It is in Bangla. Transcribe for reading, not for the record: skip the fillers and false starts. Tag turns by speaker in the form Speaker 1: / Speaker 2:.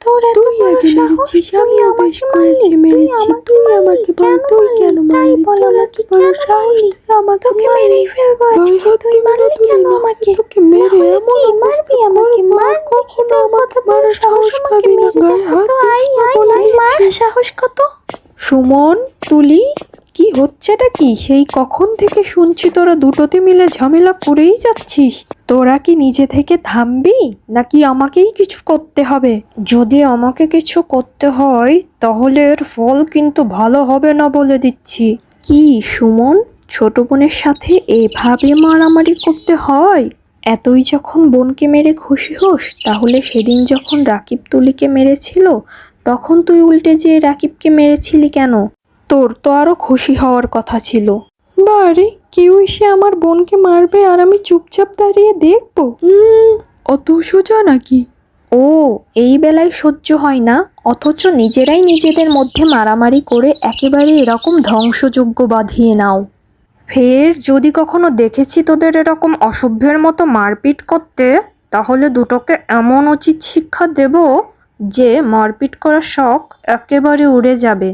Speaker 1: তুই আগে মেরেছিস, আমিও বেশ করেছি মেরেছি। তুই আমাকে বল, তুই কেন মারলি? তোর এত বড় সাহস, তুই আমাকে মেরেই ফেলবো আজকে। তুই মারলি কেন আমাকে? তোকে মেরে এমন অবস্থা করবো, আর কখনো আমাকে মারার সাহস পাবি না। গায়ে হাত দিস না বলে দিয়েছি।
Speaker 2: সাহস কত? সুমন, তুলি, কি হচ্ছেটা কি? সেই কখন থেকে শুনছি তোরা দুটোতে মিলে ঝামেলা করেই যাচ্ছিস। তোরা কি নিজে থেকে থামবি, নাকি আমাকেই কিছু করতে হবে? যদি আমাকে কিছু করতে হয় তাহলে এর ফল কিন্তু ভালো হবে না বলে দিচ্ছি। কি সুমন, ছোট বোনের সাথে এভাবে মারামারি করতে হয়? এতই যখন বোনকে মেরে খুশি হোস, তাহলে সেদিন যখন রাকিব তুলিকে মেরেছিল তখন তুই উল্টে যেয়ে রাকিবকে মেরেছিলি কেন? তোর তো আরো খুশি হওয়ার কথা ছিল।
Speaker 1: বারে, কেউ এসে আমার বোনকে মারবে আর আমি চুপচাপ দাঁড়িয়ে দেখবো? অত সোজা নাকি?
Speaker 2: ও, এই বেলায় সহ্য হয় না, অথচ নিজেরাই নিজেদের মধ্যে মারামারি করে একেবারে এরকম ধ্বংসযজ্ঞ বাঁধিয়ে নাও। ফের যদি কখনো দেখেছি তোদের এরকম অসভ্যের মতো মারপিট করতে, তাহলে দুটোকে এমন উচিত শিক্ষা দেব যে মারপিট করার শখ একেবারে উড়ে যাবে।